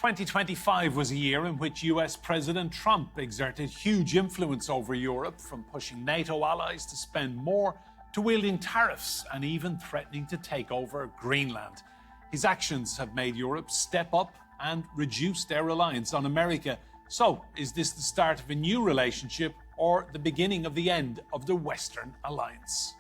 2025 was a year in which US President Trump exerted huge influence over Europe, from pushing NATO allies to spend more to wielding tariffs and even threatening to take over Greenland. His actions have made Europe step up and reduce their reliance on America. So, is this the start of a new relationship or the beginning of the end of the Western alliance?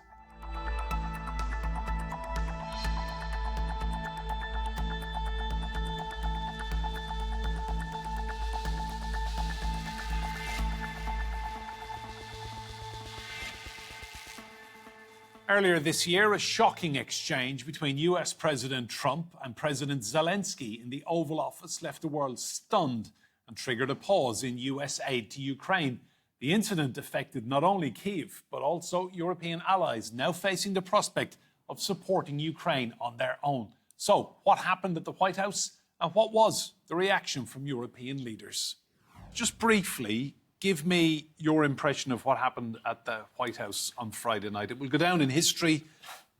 Earlier this year, a shocking exchange between US President Trump and President Zelenskyy in the Oval Office left the world stunned and triggered a pause in US aid to Ukraine. The incident affected not only Kyiv, but also European allies now facing the prospect of supporting Ukraine on their own. So, what happened at the White House, and what was the reaction from European leaders? Just briefly, give me your impression of what happened at the White House on Friday night. It will go down in history,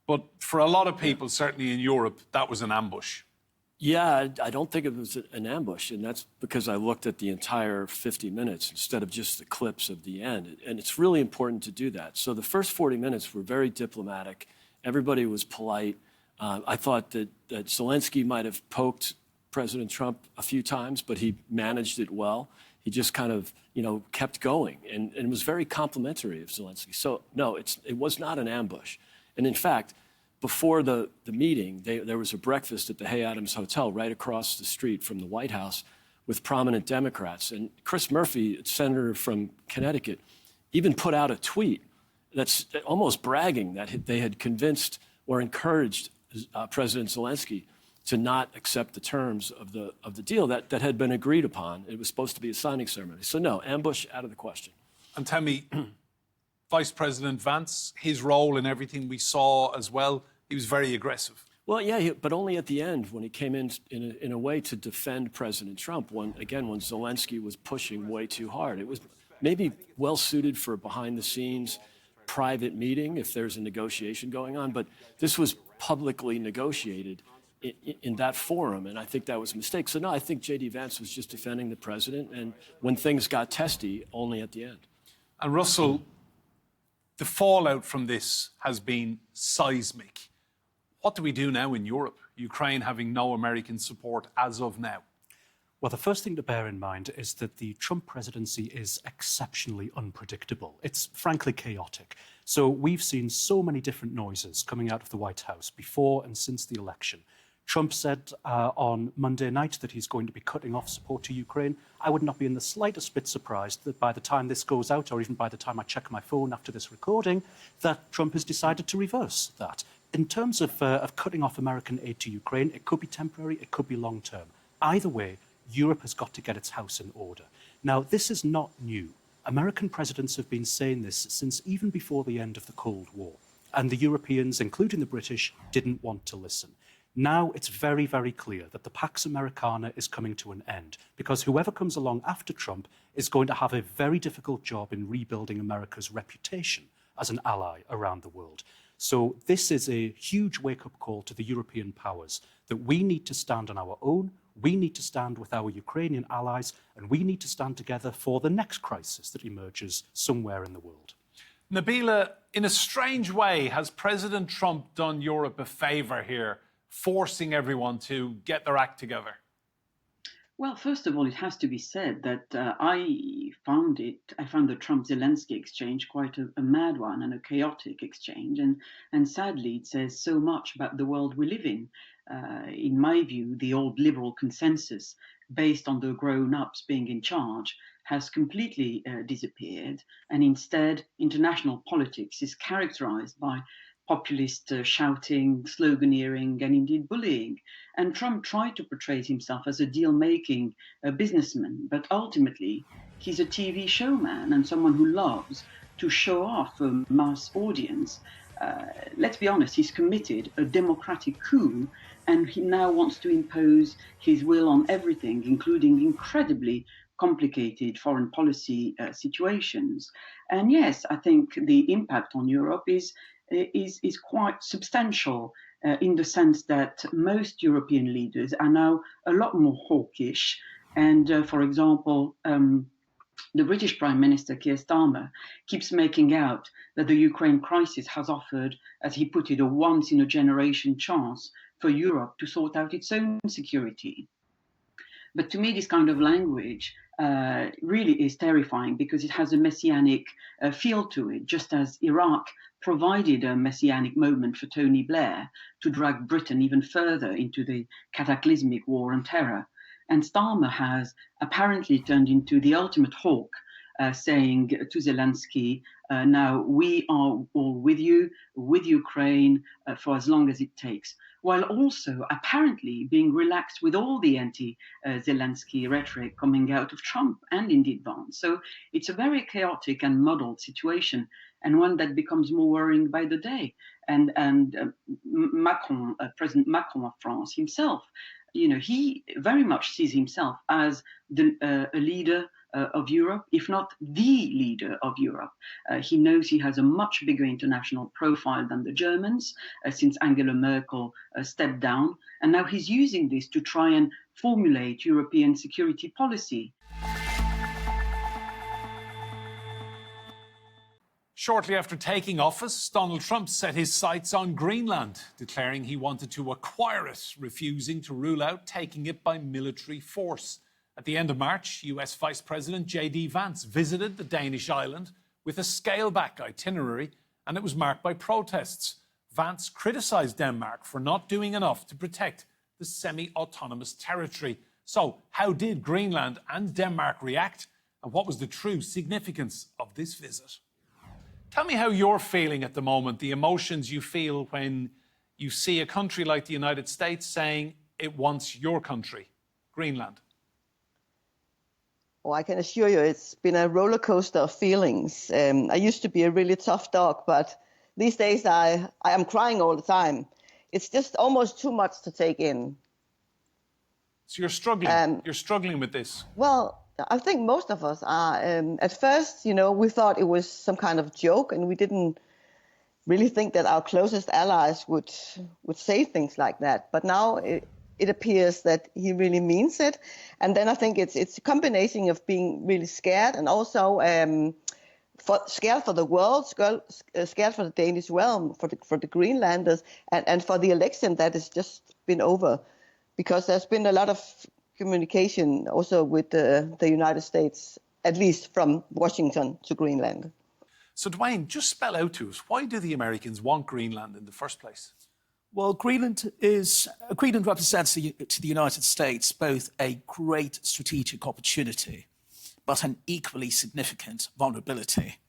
but for a lot of people, certainly in Europe, that was an ambush. Yeah, I don't think it was an ambush, and that's because I looked at the entire 50 minutes instead of just the clips of the end. And it's really important to do that. So the first 40 minutes were very diplomatic. Everybody was polite. I thought that Zelenskyy might have poked President Trump a few times, but he managed it well. He just kind of, kept going and was very complimentary of Zelenskyy. So, no, it was not an ambush. And in fact, before the meeting, there was a breakfast at the Hay Adams Hotel right across the street from the White House with prominent Democrats. And Chris Murphy, senator from Connecticut, even put out a tweet that's almost bragging that they had convinced or encouraged President Zelenskyy to not accept the terms of the deal that had been agreed upon. It was supposed to be a signing ceremony. So no, ambush out of the question. And tell me, Vice President Vance, his role in everything we saw as well, he was very aggressive. Well, yeah, but only at the end when he came in a way to defend President Trump, when Zelenskyy was pushing way too hard. It was maybe well suited for a behind-the-scenes private meeting if there's a negotiation going on, but this was publicly negotiated in that forum, and I think that was a mistake. So no, I think J.D. Vance was just defending the president, and when things got testy, only at the end. And Russell, the fallout from this has been seismic. What do we do now in Europe? Ukraine having no American support as of now. Well, the first thing to bear in mind is that the Trump presidency is exceptionally unpredictable. It's frankly chaotic. So we've seen so many different noises coming out of the White House before and since the election. Trump said on Monday night that he's going to be cutting off support to Ukraine. I would not be in the slightest bit surprised that by the time this goes out, or even by the time I check my phone after this recording, that Trump has decided to reverse that. In terms of cutting off American aid to Ukraine, it could be temporary, it could be long-term. Either way, Europe has got to get its house in order. Now, this is not new. American presidents have been saying this since even before the end of the Cold War. And the Europeans, including the British, didn't want to listen. Now it's very, very clear that the Pax Americana is coming to an end, because whoever comes along after Trump is going to have a very difficult job in rebuilding America's reputation as an ally around the world. So this is a huge wake-up call to the European powers that we need to stand on our own, we need to stand with our Ukrainian allies, and we need to stand together for the next crisis that emerges somewhere in the world. Nabila, in a strange way, has President Trump done Europe a favour here, forcing everyone to get their act together? Well, first of all, it has to be said that I found the Trump-Zelenskyy exchange quite a mad one and a chaotic exchange. And sadly, it says so much about the world we live in. In my view, the old liberal consensus based on the grown-ups being in charge has completely disappeared. And instead, international politics is characterized by populist shouting, sloganeering, and indeed bullying. And Trump tried to portray himself as a deal-making businessman, but ultimately he's a TV showman and someone who loves to show off a mass audience. Let's be honest, he's committed a democratic coup, and he now wants to impose his will on everything, including incredibly complicated foreign policy situations. And yes, I think the impact on Europe is quite substantial. in the sense that most European leaders are now a lot more hawkish. And for example, the British Prime Minister, Keir Starmer, keeps making out that the Ukraine crisis has offered, as he put it, a once-in-a-generation chance for Europe to sort out its own security. But to me, this kind of language really is terrifying because it has a messianic feel to it, just as Iraq provided a messianic moment for Tony Blair to drag Britain even further into the cataclysmic war on terror. And Starmer has apparently turned into the ultimate hawk, saying to Zelensky, now we are all with you, with Ukraine, for as long as it takes, while also apparently being relaxed with all the anti-Zelensky rhetoric coming out of Trump and indeed Vance. So it's a very chaotic and muddled situation, and one that becomes more worrying by the day. And Macron, President Macron of France himself, he very much sees himself as a leader of Europe, if not the leader of Europe. He knows he has a much bigger international profile than the Germans since Angela Merkel stepped down. And now he's using this to try and formulate European security policy. Shortly after taking office, Donald Trump set his sights on Greenland, declaring he wanted to acquire it, refusing to rule out taking it by military force. At the end of March, US Vice President J.D. Vance visited the Danish island with a scale-back itinerary, and it was marked by protests. Vance criticised Denmark for not doing enough to protect the semi-autonomous territory. So, how did Greenland and Denmark react, and what was the true significance of this visit? Tell me how you're feeling at the moment, the emotions you feel when you see a country like the United States saying it wants your country, Greenland. Oh, I can assure you it's been a roller coaster of feelings. I used to be a really tough dog, but these days I am crying all the time. It's just almost too much to take in. So you're struggling. You're struggling with this. Well, I think most of us are. At first, we thought it was some kind of joke, and we didn't really think that our closest allies would say things like that. But now it appears that he really means it. And then I think it's a combination of being really scared and also scared for the world, scared for the Danish realm, for the Greenlanders, and for the election that has just been over, because there's been a lot of communication also with the United States, at least from Washington to Greenland. So, Dwayne, just spell out to us, why do the Americans want Greenland in the first place? Well, Greenland represents to the United States both a great strategic opportunity, but an equally significant vulnerability.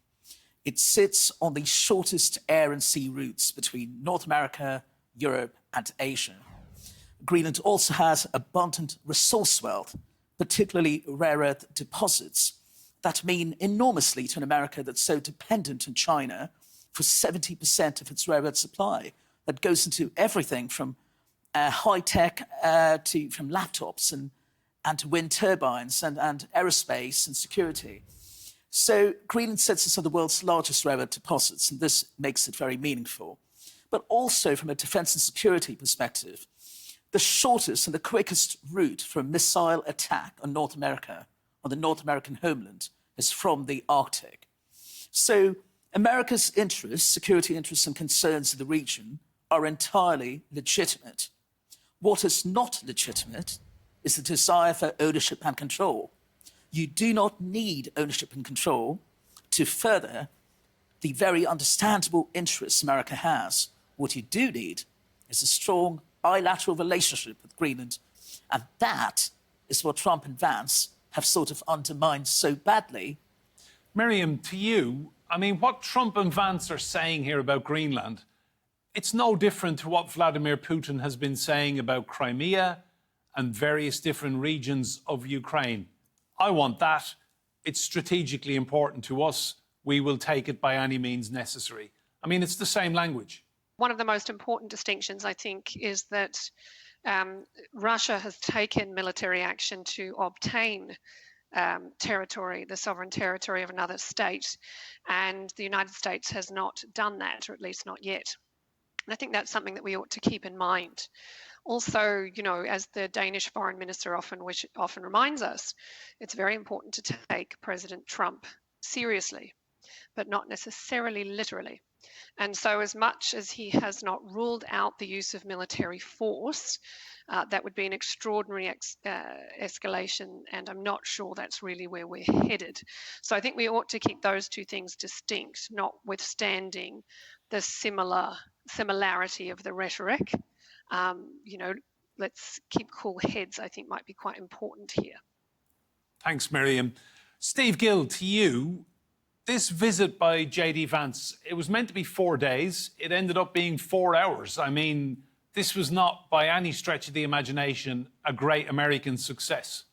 It sits on the shortest air and sea routes between North America, Europe, and Asia. Greenland also has abundant resource wealth, particularly rare earth deposits, that mean enormously to an America that's so dependent on China for 70% of its rare earth supply. That goes into everything from high-tech from laptops and to wind turbines and aerospace and security. So Greenland sits as one of the world's largest rare earth deposits, and this makes it very meaningful. But also from a defense and security perspective, the shortest and the quickest route for a missile attack on North America, on the North American homeland, is from the Arctic. So America's interests, security interests and concerns in the region are entirely legitimate. What is not legitimate is the desire for ownership and control. You do not need ownership and control to further the very understandable interests America has. What you do need is a strong bilateral relationship with Greenland, and that is what Trump and Vance have sort of undermined so badly. Miriam, to you, I mean, what Trump and Vance are saying here about Greenland, it's no different to what Vladimir Putin has been saying about Crimea and various different regions of Ukraine. I want that. It's strategically important to us. We will take it by any means necessary. I mean, it's the same language. One of the most important distinctions, I think, is that Russia has taken military action to obtain territory, the sovereign territory of another state, and the United States has not done that, or at least not yet. And I think that's something that we ought to keep in mind. Also, as the Danish foreign minister often reminds us, it's very important to take President Trump seriously, but not necessarily literally. And so, as much as he has not ruled out the use of military force, that would be an extraordinary escalation, and I'm not sure that's really where we're headed. So I think we ought to keep those two things distinct, notwithstanding the similarity of the rhetoric. Let's keep cool heads, I think, might be quite important here. Thanks, Miriam. Steve Gill, to you, this visit by J.D. Vance, it was meant to be 4 days. It ended up being 4 hours. I mean, this was not, by any stretch of the imagination, a great American success.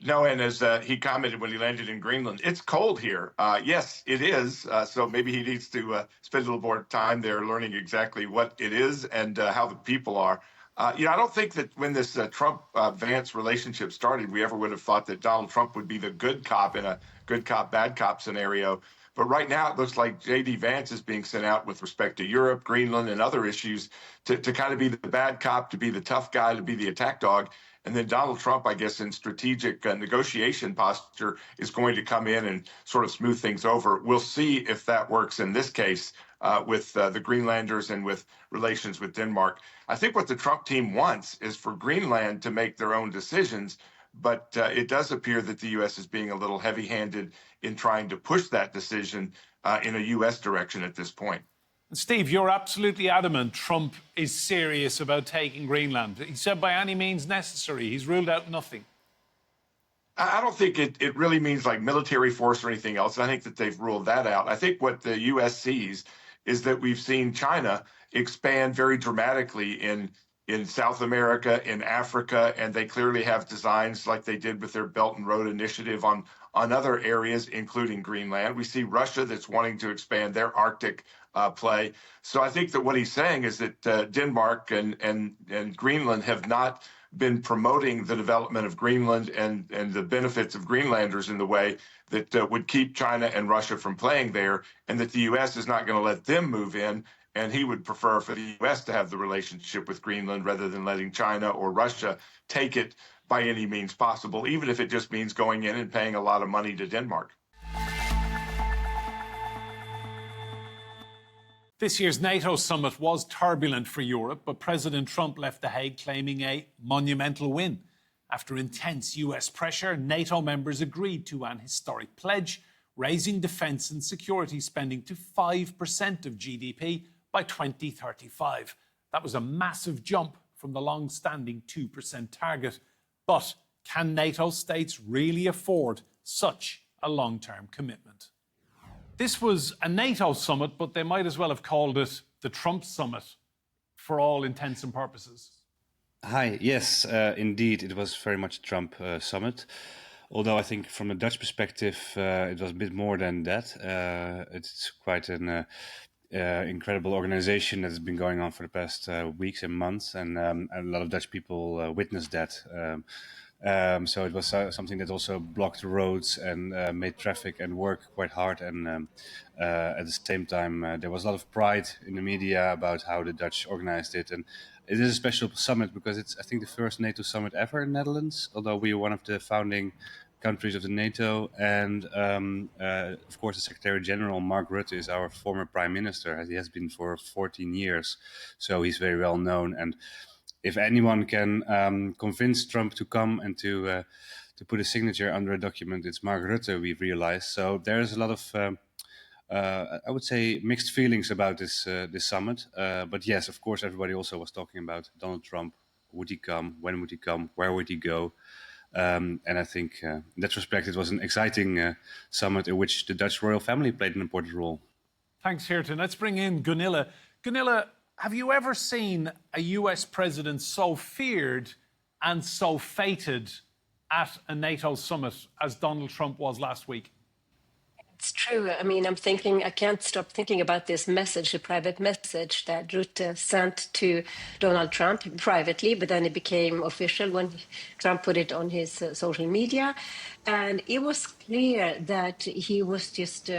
No, and as he commented when he landed in Greenland, it's cold here. Yes, it is. So maybe he needs to spend a little more time there learning exactly what it is and how the people are. I don't think that when this Trump-Vance relationship started, we ever would have thought that Donald Trump would be the good cop in a good cop, bad cop scenario. But right now, it looks like J.D. Vance is being sent out with respect to Europe, Greenland, and other issues to kind of be the bad cop, to be the tough guy, to be the attack dog. And then Donald Trump, I guess, in strategic negotiation posture, is going to come in and sort of smooth things over. We'll see if that works in this case with the Greenlanders and with relations with Denmark. I think what the Trump team wants is for Greenland to make their own decisions. But it does appear that the U.S. is being a little heavy-handed in trying to push that decision in a U.S. direction at this point. Steve, you're absolutely adamant Trump is serious about taking Greenland. He said by any means necessary. He's ruled out nothing. I don't think it really means like military force or anything else. I think that they've ruled that out. I think what the U.S. sees is that we've seen China expand very dramatically in South America, in Africa, and they clearly have designs like they did with their Belt and Road Initiative on other areas, including Greenland. We see Russia that's wanting to expand their Arctic play. So I think that what he's saying is that Denmark and Greenland have not been promoting the development of Greenland and the benefits of Greenlanders in the way that would keep China and Russia from playing there, and that the U.S. is not going to let them move in. And he would prefer for the U.S. to have the relationship with Greenland rather than letting China or Russia take it by any means possible, even if it just means going in and paying a lot of money to Denmark. This year's NATO summit was turbulent for Europe, but President Trump left The Hague claiming a monumental win. After intense US pressure, NATO members agreed to an historic pledge, raising defence and security spending to 5% of GDP by 2035. That was a massive jump from the long-standing 2% target. But can NATO states really afford such a long-term commitment? This was a NATO summit, but they might as well have called it the Trump summit for all intents and purposes. Hi, yes, indeed, it was very much a Trump summit. Although I think from a Dutch perspective, it was a bit more than that. It's quite an incredible organization that has been going on for the past weeks and months, and a lot of Dutch people witnessed that. So it was something that also blocked the roads and made traffic and work quite hard. And at the same time, there was a lot of pride in the media about how the Dutch organized it. And it is a special summit because it's, I think, the first NATO summit ever in the Netherlands, although we are one of the founding countries of the NATO. And of course, the Secretary General, Mark Rutte, is our former Prime Minister. He has been for 14 years. So he's very well known. And if anyone can convince Trump to come and to put a signature under a document, it's Mark Rutte, we've realized. So there's a lot of, I would say, mixed feelings about this summit. But yes, of course, everybody also was talking about Donald Trump. Would he come? When would he come? Where would he go? And I think in that respect, it was an exciting summit in which the Dutch royal family played an important role. Thanks, Geerten. Let's bring in Gunilla. Gunilla, have you ever seen a US president so feared and so fated at a NATO summit as Donald Trump was last week? It's true. I mean, I can't stop thinking about this message, the private message that Rutte sent to Donald Trump privately, but then it became official when Trump put it on his social media. And it was clear that he was just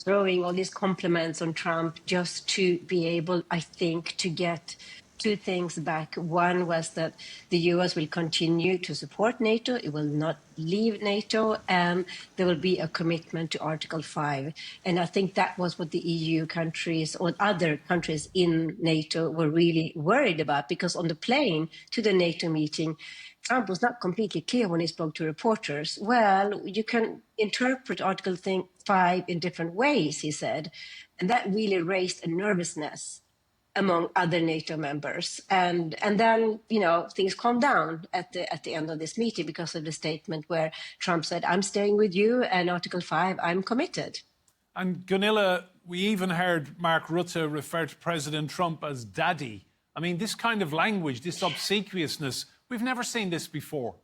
throwing all these compliments on Trump just to be able, I think, to get two things back. One was that the US will continue to support NATO, it will not leave NATO, and there will be a commitment to Article 5. And I think that was what the EU countries or other countries in NATO were really worried about, because on the plane to the NATO meeting, Trump was not completely clear when he spoke to reporters. Well, you can interpret Article 5 in different ways, he said. And that really raised a nervousness among other NATO members. And then, things calmed down at the end of this meeting because of the statement where Trump said, I'm staying with you, and Article 5, I'm committed. And Gunilla, we even heard Mark Rutte refer to President Trump as daddy. I mean, this kind of language, this obsequiousness, we've never seen this before.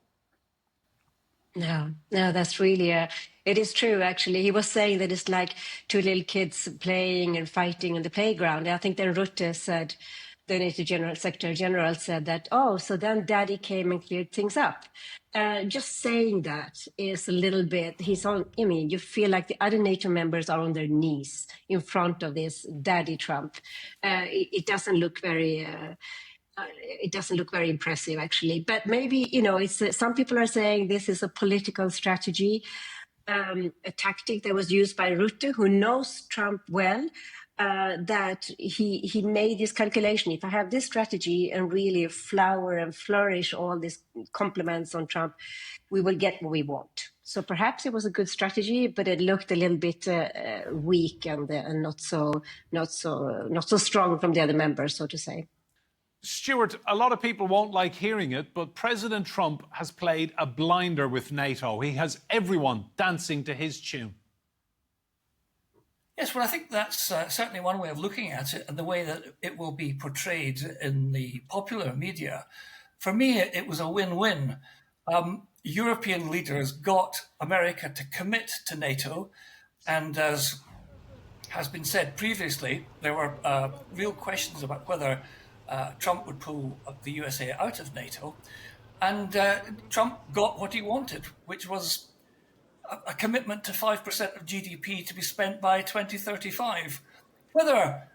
No, that's really it is true, actually. He was saying that it's like two little kids playing and fighting on the playground. I think then Rutte said, the NATO Secretary General said that, so then daddy came and cleared things up. Just saying that is a little bit, you feel like the other NATO members are on their knees in front of this daddy Trump. It doesn't look very... it doesn't look very impressive, actually. But maybe, it's some people are saying this is a political strategy, a tactic that was used by Rutte, who knows Trump well, that he made this calculation. If I have this strategy and really flower and flourish all these compliments on Trump, we will get what we want. So perhaps it was a good strategy, but it looked a little bit weak and not so strong from the other members, so to say. Stuart, a lot of people won't like hearing it, but President Trump has played a blinder with NATO. He has everyone dancing to his tune. Yes, well, I think that's certainly one way of looking at it, and the way that it will be portrayed in the popular media. For me, it was a win-win. European leaders got America to commit to NATO, and as has been said previously, there were real questions about whether Trump would pull the USA out of NATO, and Trump got what he wanted, which was a commitment to 5% of GDP to be spent by 2035. Whether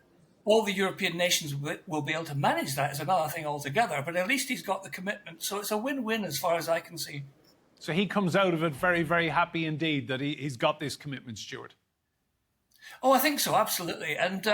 all the European nations will be able to manage that is another thing altogether, but at least he's got the commitment, so it's a win-win as far as I can see. So he comes out of it very, very happy indeed that he's got this commitment, Stuart. Oh, I think so, absolutely. And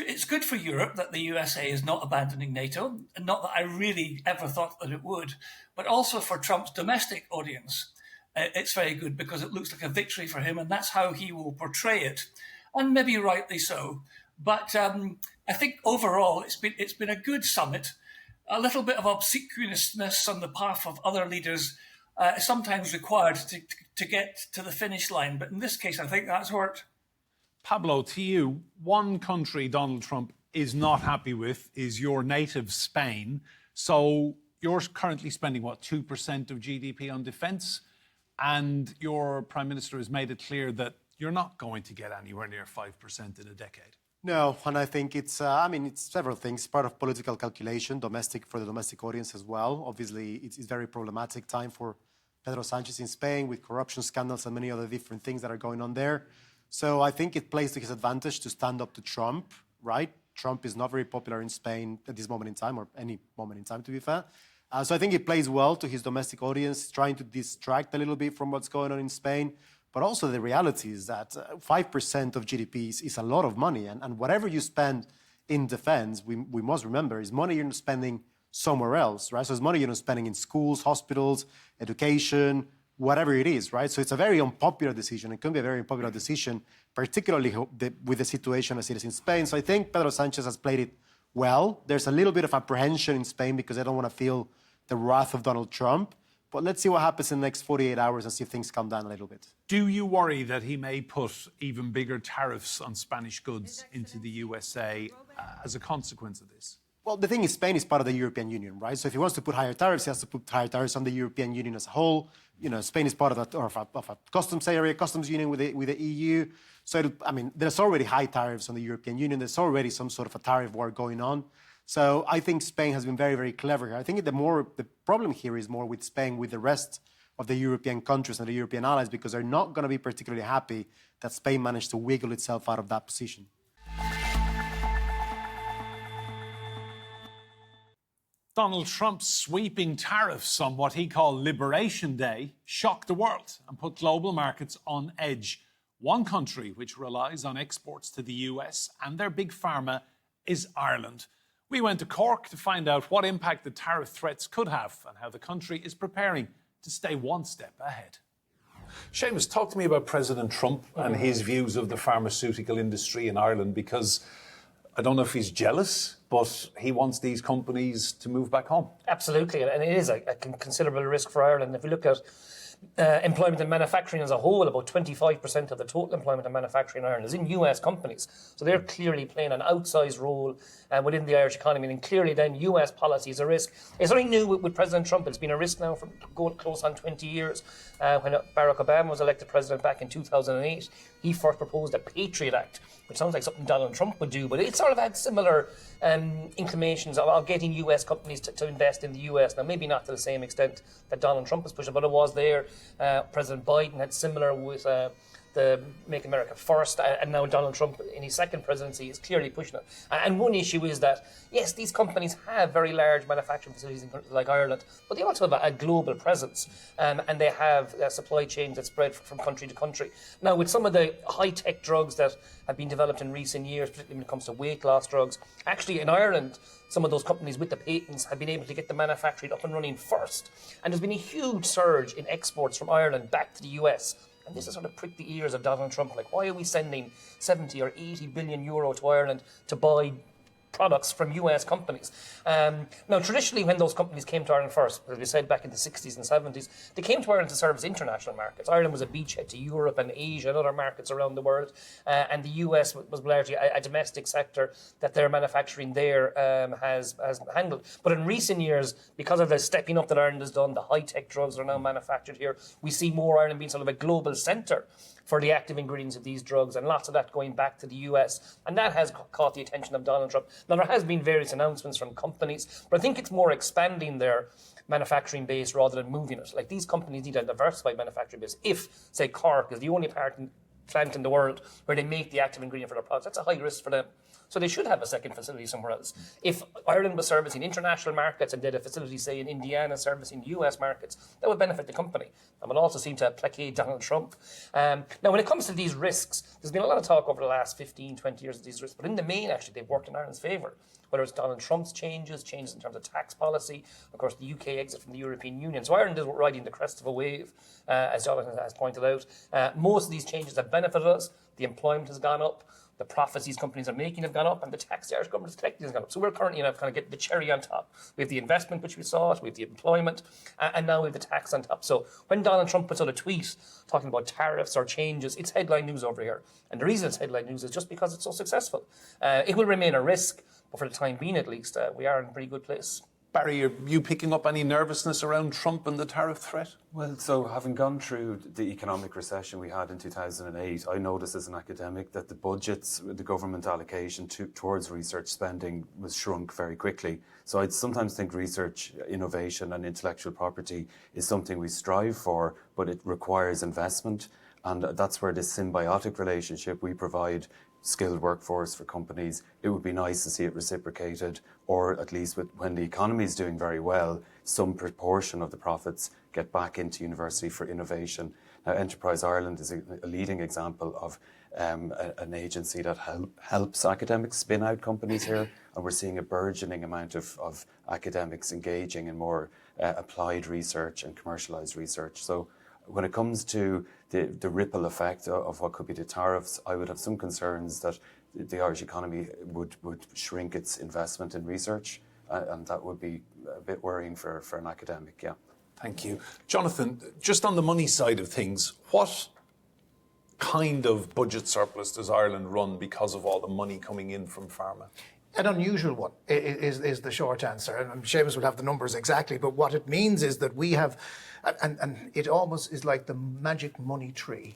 it's good for Europe that the USA is not abandoning NATO, and not that I really ever thought that it would, but also for Trump's domestic audience. It's very good because it looks like a victory for him, and that's how he will portray it, and maybe rightly so. But I think overall it's been a good summit. A little bit of obsequiousness on the part of other leaders is sometimes required to get to the finish line, but in this case I think that's worked. Pablo, to you, one country Donald Trump is not happy with is your native Spain. So you're currently spending, 2% of GDP on defence? And your Prime Minister has made it clear that you're not going to get anywhere near 5% in a decade. No, and I think it's several things. Part of political calculation, for the domestic audience as well. Obviously, it's a very problematic time for Pedro Sanchez in Spain with corruption scandals and many other different things that are going on there. So I think it plays to his advantage to stand up to Trump, right? Trump is not very popular in Spain at this moment in time, or any moment in time, to be fair. So I think it plays well to his domestic audience, trying to distract a little bit from what's going on in Spain. But also the reality is that 5% of GDP is a lot of money. And whatever you spend in defense, we must remember, is money you're spending somewhere else, right? So it's money you're spending in schools, hospitals, education, whatever it is, right? So it's a very unpopular decision. It can be a very unpopular decision, particularly with the situation as it is in Spain. So I think Pedro Sanchez has played it well. There's a little bit of apprehension in Spain because they don't want to feel the wrath of Donald Trump. But let's see what happens in the next 48 hours and see if things calm down a little bit. Do you worry that he may put even bigger tariffs on Spanish goods into the USA as a consequence of this? Well, the thing is, Spain is part of the European Union, right? So if he wants to put higher tariffs, he has to put higher tariffs on the European Union as a whole. You know, Spain is part of a customs area, customs union with the EU. So, there's already high tariffs on the European Union. There's already some sort of a tariff war going on. So I think Spain has been very, very clever here. I think the problem here is more with Spain, with the rest of the European countries and the European allies, because they're not going to be particularly happy that Spain managed to wiggle itself out of that position. Donald Trump's sweeping tariffs on what he called Liberation Day shocked the world and put global markets on edge. One country which relies on exports to the US and their big pharma is Ireland. We went to Cork to find out what impact the tariff threats could have and how the country is preparing to stay one step ahead. Seamus, talk to me about President Trump and his views of the pharmaceutical industry in Ireland, because I don't know if he's jealous, but he wants these companies to move back home. Absolutely, and it is a considerable risk for Ireland. If you look at employment and manufacturing as a whole, about 25% of the total employment and manufacturing in Ireland is in US companies. So they're clearly playing an outsized role within the Irish economy, and clearly then US policy is a risk. It's something new with President Trump. It's been a risk now for going close on 20 years. When Barack Obama was elected president back in 2008, he first proposed a Patriot Act, which sounds like something Donald Trump would do, but it sort of had similar inclinations of getting US companies to invest in the US. Now, maybe not to the same extent that Donald Trump was pushing, but it was there. President Biden had similar with the Make America First, and now Donald Trump in his second presidency is clearly pushing it. And one issue is that, yes, these companies have very large manufacturing facilities in countries like Ireland, but they also have a global presence, and they have supply chains that spread from country to country. Now, with some of the high-tech drugs that have been developed in recent years, particularly when it comes to weight loss drugs, actually in Ireland, some of those companies with the patents have been able to get the manufacturing up and running first. And there's been a huge surge in exports from Ireland back to the US. And this has sort of pricked the ears of Donald Trump. Like, why are we sending 70 or 80 billion euro to Ireland to buy products from US companies? Now, traditionally, when those companies came to Ireland first, as we said back in the 60s and 70s, they came to Ireland to service international markets. Ireland was a beachhead to Europe and Asia and other markets around the world. And the US was largely a domestic sector that their manufacturing there has handled. But in recent years, because of the stepping up that Ireland has done, the high-tech drugs are now manufactured here, we see more Ireland being sort of a global centre for the active ingredients of these drugs, and lots of that going back to the US. And that has caught the attention of Donald Trump. Now, there has been various announcements from companies, but I think it's more expanding their manufacturing base rather than moving it. Like, these companies need a diversified manufacturing base. If, say, Cork is the only plant in the world where they make the active ingredient for their products, that's a high risk for them. So they should have a second facility somewhere else. If Ireland was servicing international markets and did a facility, say, in Indiana servicing US markets, that would benefit the company and would also seem to placate Donald Trump. Now, when it comes to these risks, there's been a lot of talk over the last 15, 20 years of these risks, but in the main, actually, they've worked in Ireland's favour. Whether it's Donald Trump's changes in terms of tax policy, of course, the UK exit from the European Union. So Ireland is riding the crest of a wave, as Jonathan has pointed out. Most of these changes have benefited us. The employment has gone up. The profits these companies are making have gone up, and the tax the Irish government is collecting has gone up. So we're currently kind of getting the cherry on top. We have the investment, which we saw, we have the employment, and now we have the tax on top. So when Donald Trump puts out a tweet talking about tariffs or changes, it's headline news over here. And the reason it's headline news is just because it's so successful. It will remain a risk, but for the time being at least, we are in a pretty good place. Barry, are you picking up any nervousness around Trump and the tariff threat? Well, so having gone through the economic recession we had in 2008, I noticed as an academic that the budgets, the government allocation towards research spending was shrunk very quickly. So I sometimes think research, innovation and intellectual property is something we strive for, but it requires investment. And that's where this symbiotic relationship, we provide skilled workforce for companies. It would be nice to see it reciprocated, or at least when the economy is doing very well, some proportion of the profits get back into university for innovation. Now, Enterprise Ireland is a leading example of an agency that helps academics spin out companies here, and we're seeing a burgeoning amount of academics engaging in more applied research and commercialised research. So when it comes to the ripple effect of what could be the tariffs, I would have some concerns that the Irish economy would shrink its investment in research, and that would be a bit worrying for an academic, yeah. Thank you. Jonathan, just on the money side of things, what kind of budget surplus does Ireland run because of all the money coming in from pharma? An unusual one is the short answer. And Seamus will have the numbers exactly, but what it means is that we have, and it almost is like the magic money tree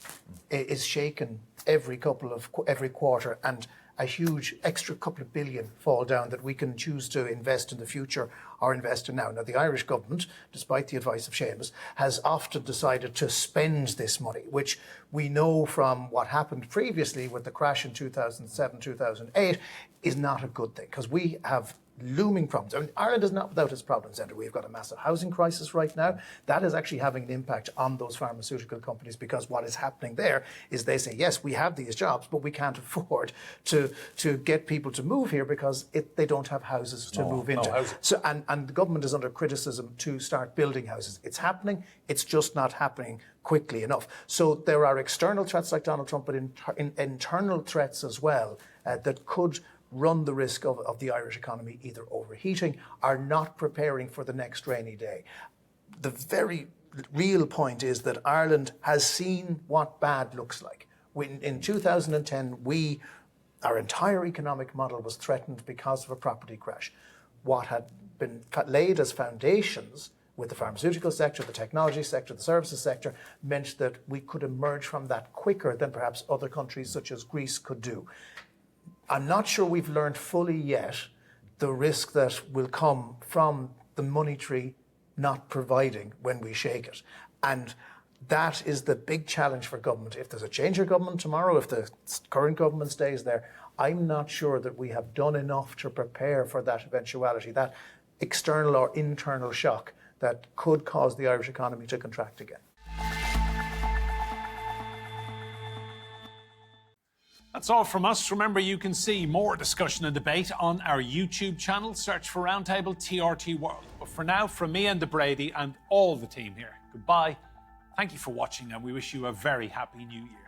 is shaken every quarter, and a huge extra couple of billion fall down that we can choose to invest in the future or invest in now. Now, the Irish government, despite the advice of Seamus, has often decided to spend this money, which we know from what happened previously with the crash in 2007, 2008, is not a good thing, because we have looming problems. I mean, Ireland is not without its problems, Andrew. We've got a massive housing crisis right now. That is actually having an impact on those pharmaceutical companies, because what is happening there is they say, yes, we have these jobs, but we can't afford to get people to move here because they don't have houses to move into. So, and the government is under criticism to start building houses. It's happening. It's just not happening quickly enough. So there are external threats like Donald Trump, but internal threats as well that could run the risk of the Irish economy either overheating or not preparing for the next rainy day. The very real point is that Ireland has seen what bad looks like. In 2010, our entire economic model was threatened because of a property crash. What had been laid as foundations with the pharmaceutical sector, the technology sector, the services sector, meant that we could emerge from that quicker than perhaps other countries such as Greece could do. I'm not sure we've learned fully yet the risk that will come from the money tree not providing when we shake it. And that is the big challenge for government. If there's a change of government tomorrow, if the current government stays there, I'm not sure that we have done enough to prepare for that eventuality, that external or internal shock that could cause the Irish economy to contract again. That's all from us. Remember, you can see more discussion and debate on our YouTube channel. Search for Roundtable TRT World. But for now, from me and Brady and all the team here, goodbye. Thank you for watching, and we wish you a very happy new year.